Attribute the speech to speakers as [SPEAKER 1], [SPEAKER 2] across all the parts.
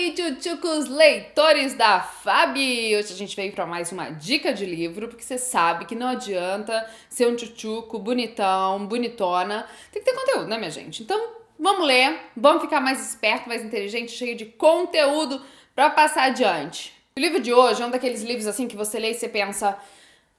[SPEAKER 1] aí, tchutchucos leitores da Fabi! Hoje a gente veio para mais uma dica de livro, porque você sabe que não adianta ser um tchutchuco bonitão, bonitona. Tem que ter conteúdo, né, minha gente? Então, vamos ler, vamos ficar mais esperto, mais inteligente, cheio de conteúdo para passar adiante. O livro de hoje é um daqueles livros assim que você lê e você pensa...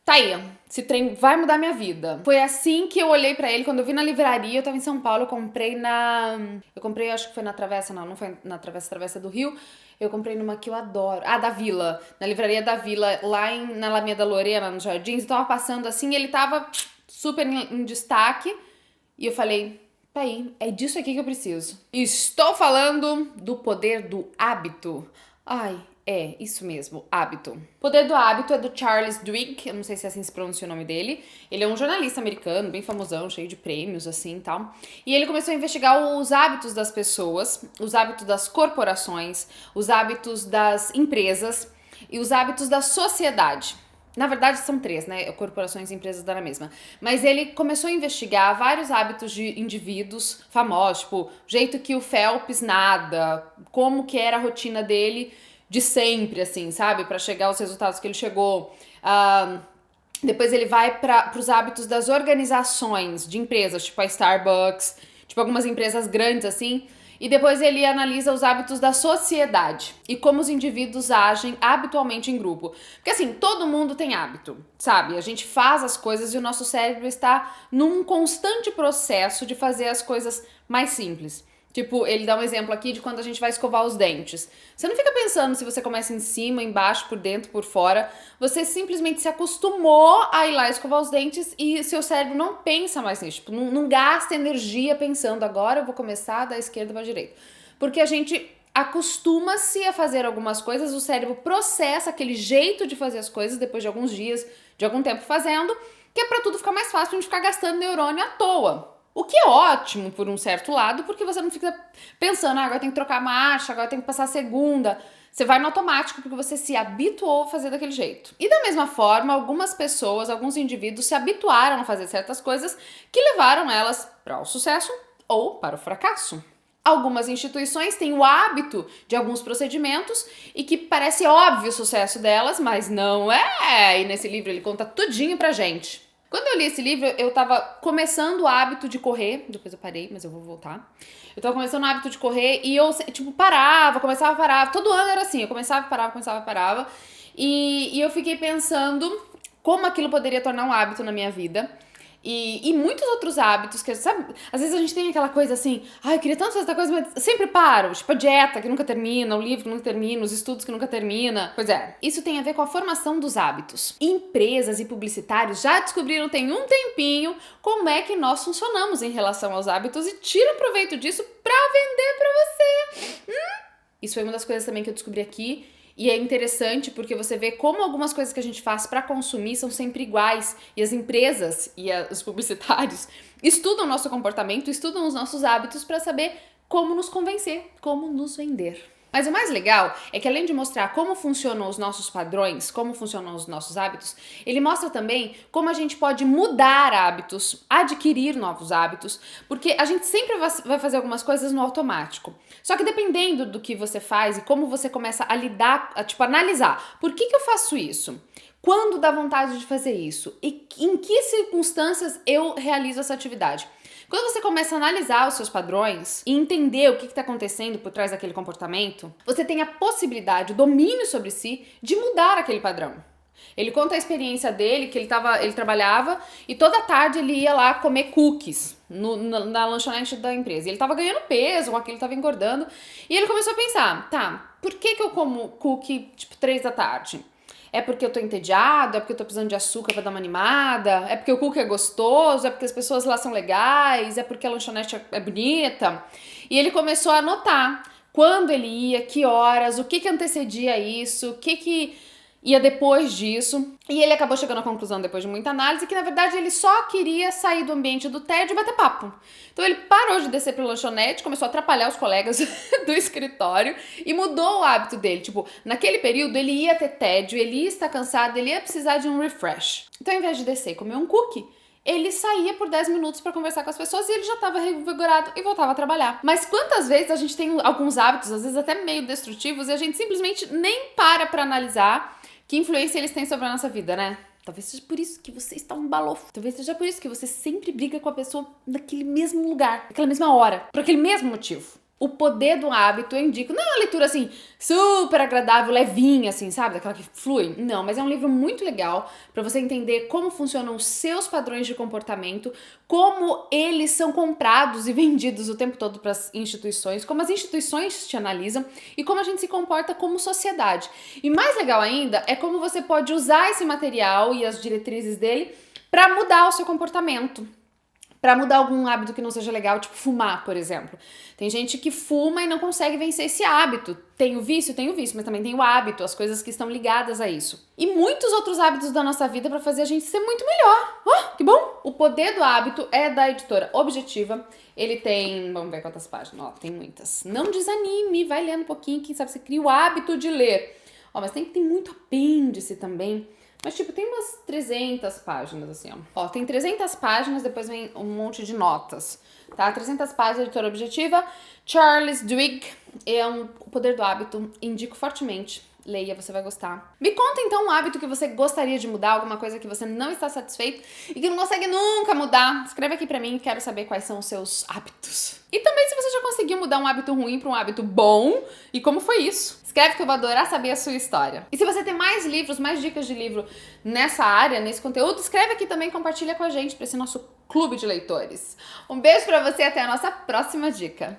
[SPEAKER 1] Tá aí, esse trem vai mudar minha vida. Foi assim que eu olhei pra ele, quando eu vi na livraria, eu tava em São Paulo, eu comprei, acho que foi na Travessa, não foi na Travessa do Rio. Eu comprei numa que eu adoro. Ah, da Vila, na livraria da Vila, lá na Alameda Lorena, nos Jardins. Eu tava passando assim, ele tava super em destaque. E eu falei, tá aí, é disso aqui que eu preciso. Estou falando do Poder do Hábito. Ai, é, isso mesmo, Hábito. Poder do Hábito é do Charles Duhigg, eu não sei se assim se pronuncia o nome dele. Ele é um jornalista americano, bem famosão, cheio de prêmios, assim, e tal. E ele começou a investigar os hábitos das pessoas, os hábitos das corporações, os hábitos das empresas e os hábitos da sociedade. Na verdade, são três, né? Corporações e empresas da mesma. Mas ele começou a investigar vários hábitos de indivíduos famosos, tipo, o jeito que o Phelps nada, como que era a rotina dele de sempre, assim, sabe? Pra chegar aos resultados que ele chegou. Depois ele vai para os hábitos das organizações de empresas, tipo a Starbucks, tipo algumas empresas grandes, assim. E depois ele analisa os hábitos da sociedade e como os indivíduos agem habitualmente em grupo. Porque assim, todo mundo tem hábito, sabe? A gente faz as coisas e o nosso cérebro está num constante processo de fazer as coisas mais simples. Tipo, ele dá um exemplo aqui de quando a gente vai escovar os dentes. Você não fica pensando se você começa em cima, embaixo, por dentro, por fora. Você simplesmente se acostumou a ir lá escovar os dentes e seu cérebro não pensa mais nisso. Tipo, não gasta energia pensando, agora eu vou começar da esquerda para a direita. Porque a gente acostuma-se a fazer algumas coisas, o cérebro processa aquele jeito de fazer as coisas depois de alguns dias, de algum tempo fazendo, que é para tudo ficar mais fácil, pra gente ficar gastando neurônio à toa. O que é ótimo por um certo lado, porque você não fica pensando, agora tem que trocar a marcha, agora tem que passar a segunda. Você vai no automático porque você se habituou a fazer daquele jeito. E da mesma forma, algumas pessoas, alguns indivíduos se habituaram a fazer certas coisas que levaram elas para o sucesso ou para o fracasso. Algumas instituições têm o hábito de alguns procedimentos e que parece óbvio o sucesso delas, mas não é. E nesse livro ele conta tudinho pra gente. Quando eu li esse livro, eu tava começando o hábito de correr, depois eu parei, mas eu vou voltar. Eu tava começando o hábito de correr e eu, tipo, começava a parar. Todo ano era assim, eu começava e parava. E eu fiquei pensando como aquilo poderia tornar um hábito na minha vida. E muitos outros hábitos que, sabe, às vezes a gente tem aquela coisa assim, ai, eu queria tanto fazer essa coisa, mas sempre paro, tipo a dieta que nunca termina, o livro que nunca termina, os estudos que nunca termina. Pois é, isso tem a ver com a formação dos hábitos. Empresas e publicitários já descobriram tem um tempinho como é que nós funcionamos em relação aos hábitos e tiram proveito disso pra vender pra você. Isso foi uma das coisas também que eu descobri aqui. E é interessante porque você vê como algumas coisas que a gente faz para consumir são sempre iguais. E as empresas e os publicitários estudam o nosso comportamento, estudam os nossos hábitos para saber como nos convencer, como nos vender. Mas o mais legal é que além de mostrar como funcionam os nossos padrões, como funcionam os nossos hábitos, ele mostra também como a gente pode mudar hábitos, adquirir novos hábitos, porque a gente sempre vai fazer algumas coisas no automático. Só que dependendo do que você faz e como você começa a lidar, tipo, analisar, por que eu faço isso? Quando dá vontade de fazer isso? E em que circunstâncias eu realizo essa atividade? Quando você começa a analisar os seus padrões e entender o que está acontecendo por trás daquele comportamento, você tem a possibilidade, o domínio sobre si, de mudar aquele padrão. Ele conta a experiência dele, que ele trabalhava e toda tarde ele ia lá comer cookies na lanchonete da empresa. E ele estava ganhando peso, aquilo estava engordando. E ele começou a pensar, tá, por que eu como cookie tipo 3 da tarde? É porque eu tô entediado? É porque eu tô precisando de açúcar pra dar uma animada? É porque o cookie é gostoso? É porque as pessoas lá são legais? É porque a lanchonete é bonita? E ele começou a anotar quando ele ia, que horas, o que antecedia isso, o que ia depois disso. E ele acabou chegando à conclusão, depois de muita análise, que na verdade ele só queria sair do ambiente do tédio e bater papo. Então ele parou de descer pra lanchonete, começou a atrapalhar os colegas do escritório e mudou o hábito dele. Tipo, naquele período ele ia ter tédio, ele ia estar cansado, ele ia precisar de um refresh. Então ao invés de descer e comer um cookie, ele saía por 10 minutos pra conversar com as pessoas e ele já tava revigorado e voltava a trabalhar. Mas quantas vezes a gente tem alguns hábitos, às vezes até meio destrutivos, e a gente simplesmente nem para pra analisar que influência eles têm sobre a nossa vida, né? Talvez seja por isso que você está um balofo. Talvez seja por isso que você sempre briga com a pessoa naquele mesmo lugar, naquela mesma hora, por aquele mesmo motivo. O Poder do Hábito, eu indico. Não é uma leitura, assim, super agradável, levinha, assim, sabe? Daquela que flui. Não, mas é um livro muito legal pra você entender como funcionam os seus padrões de comportamento, como eles são comprados e vendidos o tempo todo pras instituições, como as instituições te analisam e como a gente se comporta como sociedade. E mais legal ainda é como você pode usar esse material e as diretrizes dele pra mudar o seu comportamento. Pra mudar algum hábito que não seja legal, tipo fumar, por exemplo. Tem gente que fuma e não consegue vencer esse hábito. Tem o vício, mas também tem o hábito, as coisas que estão ligadas a isso. E muitos outros hábitos da nossa vida pra fazer a gente ser muito melhor. Oh, que bom! O Poder do Hábito é da editora Objetiva. Ele tem, vamos ver quantas páginas, ó, tem muitas. Não desanime, vai lendo um pouquinho, quem sabe você cria o hábito de ler. Ó, mas tem muito apêndice também. Mas, tipo, tem umas 300 páginas, assim, ó. Ó, tem 300 páginas, depois vem um monte de notas, tá? 300 páginas, editora Objetiva. Charles Duhigg, O Poder do Hábito, indico fortemente. Leia, você vai gostar. Me conta, então, um hábito que você gostaria de mudar, alguma coisa que você não está satisfeito e que não consegue nunca mudar. Escreve aqui pra mim, quero saber quais são os seus hábitos. E também se você já conseguiu mudar um hábito ruim pra um hábito bom e como foi isso. Escreve que eu vou adorar saber a sua história. E se você tem mais livros, mais dicas de livro nessa área, nesse conteúdo, escreve aqui também, compartilha com a gente pra esse nosso clube de leitores. Um beijo pra você e até a nossa próxima dica.